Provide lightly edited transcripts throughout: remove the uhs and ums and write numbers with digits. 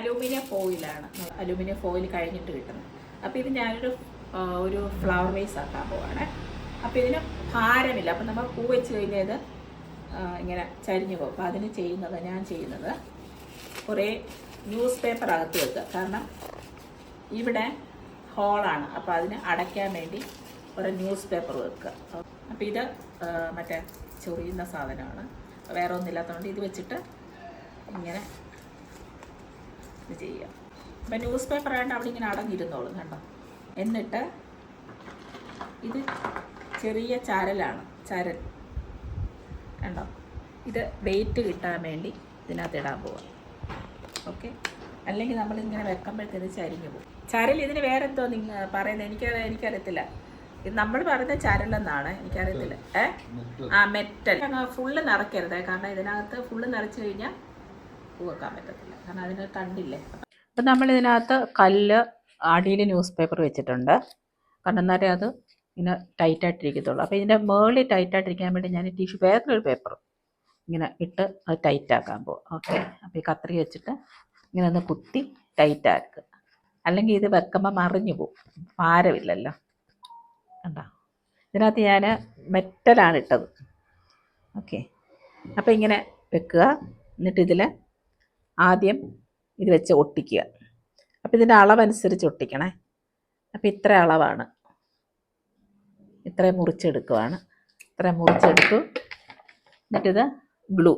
Aluminium ഫോയിലാണ്, aluminium foil കഴിഞ്ഞിട്ട് കിട്ടുന്നത്. അപ്പോൾ ഇത് ഞാനൊരു ഒരു ഫ്ലവർ വേസ് ആക്കാൻ പോവാണ്. അപ്പോൾ ഇതിന് ഭാരമില്ല. അപ്പോൾ നമ്മൾ പൂ വെച്ച് കഴിഞ്ഞാൽ ഇത് ഇങ്ങനെ ചരിഞ്ഞു പോകും. അപ്പോൾ അതിന് ഞാൻ ചെയ്യുന്നത് കുറേ ന്യൂസ് പേപ്പർ അകത്ത് വെക്കുക. കാരണം ഇവിടെ ഹോളാണ്, അപ്പോൾ അതിന് അടയ്ക്കാൻ വേണ്ടി കുറേ ന്യൂസ് പേപ്പർ വെക്കുക. അപ്പോൾ ഇത് മറ്റേ ചൊറിയുന്ന സാധനമാണ്, വേറെ ഒന്നുമില്ലാത്തതുകൊണ്ട് ഇത് വെച്ചിട്ട് ഇങ്ങനെ ഇത് ചെയ്യുക. അപ്പം ന്യൂസ് പേപ്പർ ആയതുകൊണ്ട് അവിടെ ഇങ്ങനെ അടഞ്ഞിരുന്നോളും കണ്ടോ. എന്നിട്ട് ഇത് ചെറിയ ചരലാണ്, ചരൽ കണ്ടോ. ഇത് വെയിറ്റ് കിട്ടാൻ വേണ്ടി ഇതിനകത്ത് ഇടാൻ പോവാം. ഓക്കെ, അല്ലെങ്കിൽ നമ്മളിങ്ങനെ വെക്കുമ്പോഴത്തേന് ചരിഞ്ഞു പോകും. ചരൽ ഇതിന് വേറെ എന്തോ നിങ്ങൾ പറയുന്നത് എനിക്കറിയത്തില്ല. ഇത് നമ്മൾ പറയുന്ന ചരലെന്നാണ്, എനിക്കറിയത്തില്ല. മെറ്റൽ. ഫുള്ള് നിറയ്ക്കരുത്, കാരണം ഇതിനകത്ത് ഫുള്ള് നിറച്ച് കഴിഞ്ഞാൽ പൂ വെക്കാൻ പറ്റത്തില്ല, കാരണം അതിന് തണ്ടില്ലേ. അപ്പം നമ്മളിതിനകത്ത് കല്ല് അടിയിൽ ന്യൂസ് പേപ്പർ വെച്ചിട്ടുണ്ട്, കാരണം എന്നാലേ അത് ഇങ്ങനെ ടൈറ്റായിട്ടിരിക്കത്തുള്ളൂ. അപ്പോൾ ഇതിൻ്റെ മേളിൽ ടൈറ്റായിട്ടിരിക്കാൻ വേണ്ടി ഞാൻ വേറൊരു പേപ്പർ ഇങ്ങനെ ഇട്ട് അത് ടൈറ്റാക്കാൻ പോകും. ഓക്കെ, അപ്പോൾ ഈ കത്രി വെച്ചിട്ട് ഇങ്ങനെ ഒന്ന് കുത്തി ടൈറ്റാക്കുക, അല്ലെങ്കിൽ ഇത് വെക്കുമ്പോൾ മറിഞ്ഞു പോകും, ഭാരമില്ലല്ലോ. കണ്ടോ, ഇതിനകത്ത് ഞാൻ മെറ്റലാണ് ഇട്ടത്. ഓക്കെ, അപ്പോൾ ഇങ്ങനെ വെക്കുക. എന്നിട്ട് ഇതിൽ ആദ്യം ഇത് വെച്ച് ഒട്ടിക്കുക. അപ്പോൾ ഇതിൻ്റെ അളവനുസരിച്ച് ഒട്ടിക്കണേ. അപ്പോൾ ഇത്ര അളവാണ്, ഇത്രയും മുറിച്ചെടുക്കുവാണ്. ഇത്രയും മുറിച്ചെടുത്തു. എന്നിട്ടിത് ഗ്ലൂ,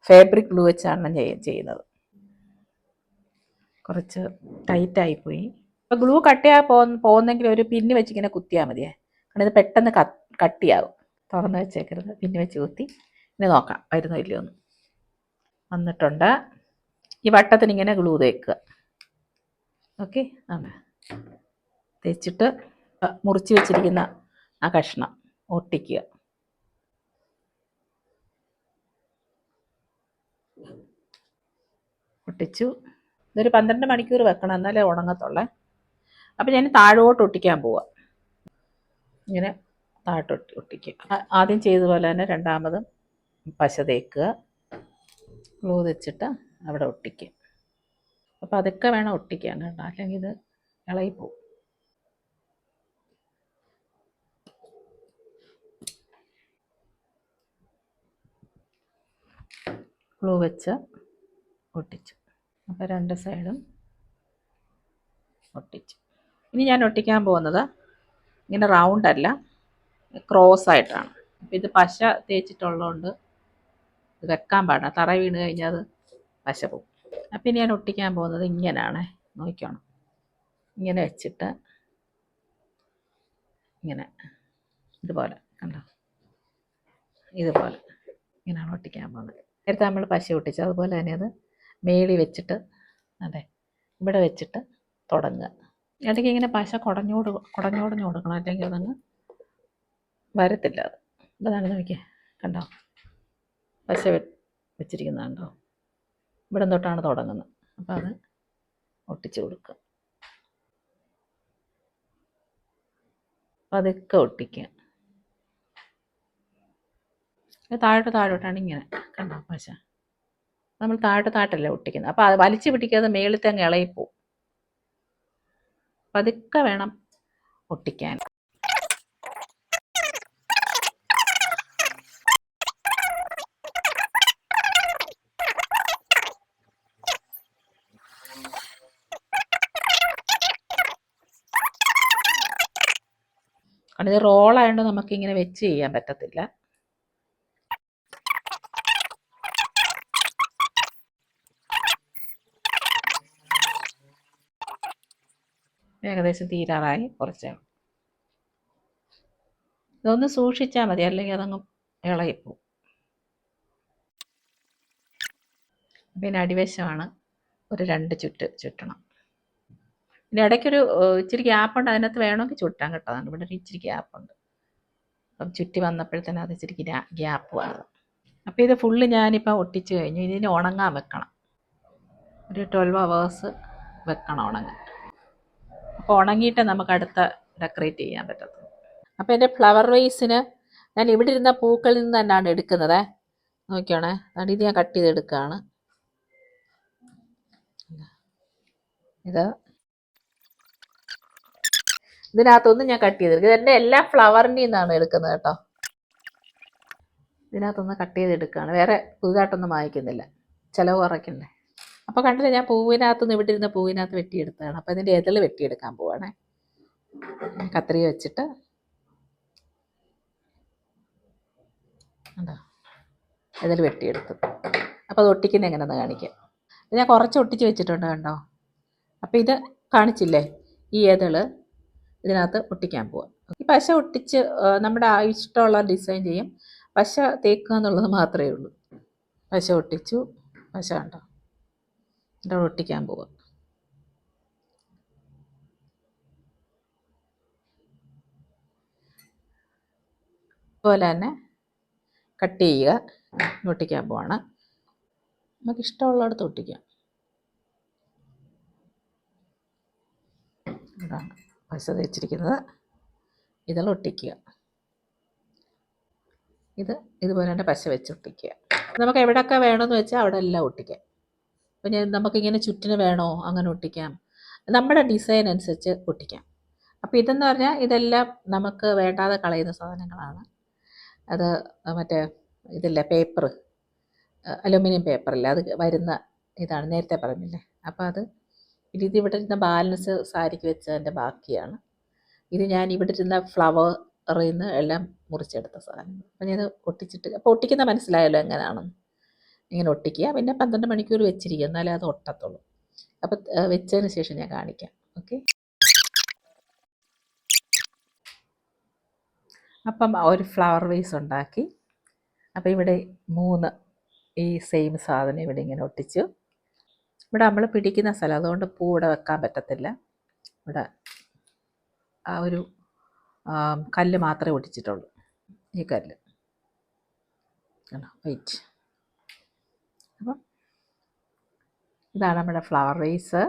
ഫാബ്രിക് ഗ്ലൂ വെച്ചാണ് ചെയ്യുന്നത്. കുറച്ച് ടൈറ്റായിപ്പോയി. അപ്പോൾ ഗ്ലൂ കട്ടിയായി പോകുന്നെങ്കിൽ ഒരു പിന്ന് വെച്ച് ഇങ്ങനെ കുത്തിയാൽ മതിയേ, കാരണം ഇത് പെട്ടെന്ന് കട്ടിയാകും. തുറന്ന് വെച്ചേക്കരുത്, പിന്ന് വെച്ച് കുത്തി ഇനി നോക്കാം വരുന്നോ ഇല്ലയോ ഒന്ന്. വന്നിട്ടുണ്ട്. ഈ വട്ടത്തിന് ഇങ്ങനെ ഗ്ലൂ തേക്കുക. ഓക്കെ, തേച്ചിട്ട് മുറിച്ച് വെച്ചിരിക്കുന്ന ആ കഷ്ണം ഒട്ടിക്കുക. ഒട്ടിച്ചു. ഇതൊരു 12 മണിക്കൂർ വെക്കണം, എന്നാലേ ഉണങ്ങത്തുള്ളേ. അപ്പം ഞാൻ താഴോട്ട് ഒട്ടിക്കാൻ പോവാം. ഇങ്ങനെ താഴോട്ട് ഒട്ടിക്കുക. ആദ്യം ചെയ്തതുപോലെ തന്നെ രണ്ടാമതും പശ തേക്കുക, ഗ്ലൂ വെച്ചിട്ട് അവിടെ ഒട്ടിക്കുക. അപ്പോൾ അതൊക്കെ വേണം ഒട്ടിക്കാൻ കേട്ടോ, അല്ലെങ്കിൽ ഇത് ഇളകിപ്പോവും. ഗ്ലൂ വെച്ച് ഒട്ടിച്ചു. അപ്പോൾ രണ്ട് സൈഡും ഒട്ടിച്ചു. ഇനി ഞാൻ ഒട്ടിക്കാൻ പോകുന്നത് ഇങ്ങനെ റൗണ്ടല്ല, ക്രോസ് ആയിട്ടാണ്. അപ്പോൾ ഇത് പശ തേച്ചിട്ടുള്ളതുകൊണ്ട് ഇത് വെക്കാൻ പാടില്ല, തറ വീണ് കഴിഞ്ഞാൽ അത് പശ പോകും. അപ്പം ഇനി ഞാൻ ഒട്ടിക്കാൻ പോകുന്നത് ഇങ്ങനെയാണ്, നോക്കണം. ഇങ്ങനെ വെച്ചിട്ട് ഇങ്ങനെ ഇതുപോലെ കണ്ടോ, ഇതുപോലെ ഇങ്ങനെയാണ് ഒട്ടിക്കാൻ പോകുന്നത്. നേരത്തെ നമ്മൾ പശ ഒട്ടിച്ചു, അതുപോലെ തന്നെ അത് മേളി വെച്ചിട്ട് അതെ ഇവിടെ വെച്ചിട്ട് തുടങ്ങുക. ഇടയ്ക്ക് ഇങ്ങനെ പശ കുടഞ്ഞോട് കൊടുക്കണം, അല്ലെങ്കിൽ അതങ്ങ് വരത്തില്ല. അത് ഇതാണ് നോക്കിയേ, കണ്ടോ പശ വെച്ചിരിക്കുന്നത് കണ്ടോ, ഇവിടെ തൊട്ടാണ് തുടങ്ങുന്നത്. അപ്പോൾ അത് ഒട്ടിച്ച് കൊടുക്കുക. അപ്പോൾ അതൊക്കെ ഒട്ടിക്കുക. താഴോട്ടാണ് ഇങ്ങനെ കണ്ടോ പശ, നമ്മൾ താഴോട്ടല്ലേ ഒട്ടിക്കുന്നത്. അപ്പോൾ അത് വലിച്ചു പിടിക്കാതെ മേളിലത്തെ അങ്ങ് ഇളകിപ്പോവും. അപ്പം അതൊക്കെ വേണം ഒട്ടിക്കാൻ. കാരണം ഇത് റോളായതുകൊണ്ട് നമുക്കിങ്ങനെ വെച്ച് ചെയ്യാൻ പറ്റത്തില്ല. ഏകദേശം തീരാറായി, കുറച്ച് ഇതൊന്ന് സൂക്ഷിച്ചാൽ മതി, അല്ലെങ്കിൽ അതങ്ങ് ഇളകിപ്പോവും. പിന്നെ അടിവശമാണ് ഒരു 2 ചുറ്റണം. പിന്നെ ഇടയ്ക്കൊരു ഇച്ചിരി ഗ്യാപ്പുണ്ട്, അതിനകത്ത് വേണമെങ്കിൽ ചുട്ടാൻ കേട്ടോ. അതുകൊണ്ട് ഇവിടെ ഒരു ഇച്ചിരി ഗ്യാപ്പുണ്ട്. അപ്പം ചുറ്റി വന്നപ്പോഴത്തേനും അത് ഇച്ചിരി ഗ്യാപ്പ് വന്നത്. അപ്പോൾ ഇത് ഫുള്ള് ഞാനിപ്പോൾ ഒട്ടിച്ച് കഴിഞ്ഞു. ഇതിന് ഉണങ്ങാൻ വെക്കണം, ഒരു 12 hours വെക്കണം ഉണങ്ങാൻ. അപ്പോൾ ഉണങ്ങിയിട്ട് നമുക്ക് അടുത്ത ഡെക്കറേറ്റ് ചെയ്യാൻ പറ്റത്തുള്ളൂ. അപ്പോൾ എൻ്റെ ഫ്ലവർ വേസിന് ഞാൻ ഇവിടെ ഇരുന്ന പൂക്കളിൽ നിന്ന് തന്നെയാണ് എടുക്കുന്നത്. നോക്കിയാണേ, ഇത് ഞാൻ കട്ട് ചെയ്തെടുക്കുകയാണ്. ഇത് ഇതിനകത്തൊന്നും ഞാൻ കട്ട് ചെയ്തെടുക്കും. ഇതെൻ്റെ എല്ലാ ഫ്ലവറിൻ്റെ നിന്നാണ് എടുക്കുന്നത് കേട്ടോ. ഇതിനകത്തൊന്ന് കട്ട് ചെയ്തെടുക്കുകയാണ്, വേറെ പുതുതായിട്ടൊന്നും വാങ്ങിക്കുന്നില്ല, ചിലവ് കുറയ്ക്കണ്ടേ. അപ്പോൾ കണ്ടില്ല, ഞാൻ പൂവിനകത്തുനിന്ന് ഇവിടെ ഇരുന്ന പൂവിനകത്ത് വെട്ടിയെടുത്തതാണ്. അപ്പോൾ ഇതിൻ്റെ ഇതൾ വെട്ടിയെടുക്കാൻ പോവാണേ. കത്രിക വെച്ചിട്ട് ഉണ്ടോ, ഇതൾ വെട്ടിയെടുത്തു. അപ്പോൾ അത് ഒട്ടിക്കുന്ന എങ്ങനെയെന്ന് കാണിക്കാം. ഞാൻ കുറച്ച് ഒട്ടിച്ച് വെച്ചിട്ടുണ്ട് കണ്ടോ. അപ്പോൾ ഇത് കാണിച്ചില്ലേ, ഈ ഇതള് ഇതിനകത്ത് ഒട്ടിക്കാൻ പോവാം. ഈ പശ ഒട്ടിച്ച് നമ്മുടെ ഇഷ്ടമുള്ള ഡിസൈൻ ചെയ്യും. പശ തേക്കുക എന്നുള്ളത് മാത്രമേ ഉള്ളൂ. പശ ഒട്ടിച്ചു, പശ കണ്ടോ, ഇവിടെ ഒട്ടിക്കാൻ പോവാം. അതുപോലെ തന്നെ കട്ട് ചെയ്യുക, ഒട്ടിക്കാൻ പോവാണ്. നമുക്ക് ഇഷ്ടമുള്ളിടത്ത് ഒട്ടിക്കാം. ഇതാണ് പശ തേച്ചിരിക്കുന്നത്, ഇതെല്ലാം ഒട്ടിക്കുക. ഇതുപോലെ തന്നെ പശ വെച്ച് ഒട്ടിക്കുക. നമുക്ക് എവിടെയൊക്കെ വേണമെന്ന് വെച്ചാൽ അവിടെ എല്ലാം ഒട്ടിക്കാം. അപ്പം നമുക്കിങ്ങനെ ചുറ്റിന് വേണോ അങ്ങനെ ഒട്ടിക്കാം, നമ്മുടെ ഡിസൈൻ അനുസരിച്ച് ഒട്ടിക്കാം. അപ്പോൾ ഇതെന്ന് പറഞ്ഞാൽ ഇതെല്ലാം നമുക്ക് വേണ്ടാതെ കളയുന്ന സാധനങ്ങളാണ്. അത് മറ്റേ ഇതില്ല, പേപ്പർ, അലുമിനിയം പേപ്പറില്ല, അത് വരുന്ന ഇതാണ്, നേരത്തെ പറഞ്ഞില്ലേ. അപ്പോൾ അത് ഇവിടെ ഇരുന്ന ബാലൻസ് സാരിക്ക് വെച്ചതിൻ്റെ ബാക്കിയാണ്. ഇത് ഞാൻ ഇവിടെ ഇരുന്ന ഫ്ലവറിൽ നിന്ന് എല്ലാം മുറിച്ചെടുത്ത സാധനങ്ങൾ. അപ്പം ഞാനത് ഒട്ടിച്ചിട്ട്, അപ്പോൾ ഒട്ടിക്കുന്ന മനസ്സിലായല്ലോ എങ്ങനെയാണെന്ന്. ഇങ്ങനെ ഒട്ടിക്കുക, പിന്നെ 12 മണിക്കൂർ വെച്ചിരിക്കുക, എന്നാലേ അത് ഒട്ടത്തുള്ളൂ. അപ്പം വെച്ചതിന് ശേഷം ഞാൻ കാണിക്കാം. ഓക്കെ, അപ്പം ഒരു ഫ്ലവർ വേസ് ഉണ്ടാക്കി. അപ്പോൾ ഇവിടെ 3 ഈ സെയിം സാധനം ഇവിടെ ഇങ്ങനെ ഒട്ടിച്ചു. ഇവിടെ നമ്മൾ പിടിക്കുന്ന സ്ഥലം, അതുകൊണ്ട് പൂ ഇവിടെ വെക്കാൻ പറ്റത്തില്ല. ഇവിടെ ആ ഒരു കല്ല് മാത്രമേ ഒട്ടിച്ചിട്ടുള്ളൂ, ഈ കല്ല് വൈറ്റ്. അപ്പം ഇതാണ് നമ്മുടെ ഫ്ലവർ വേസ്.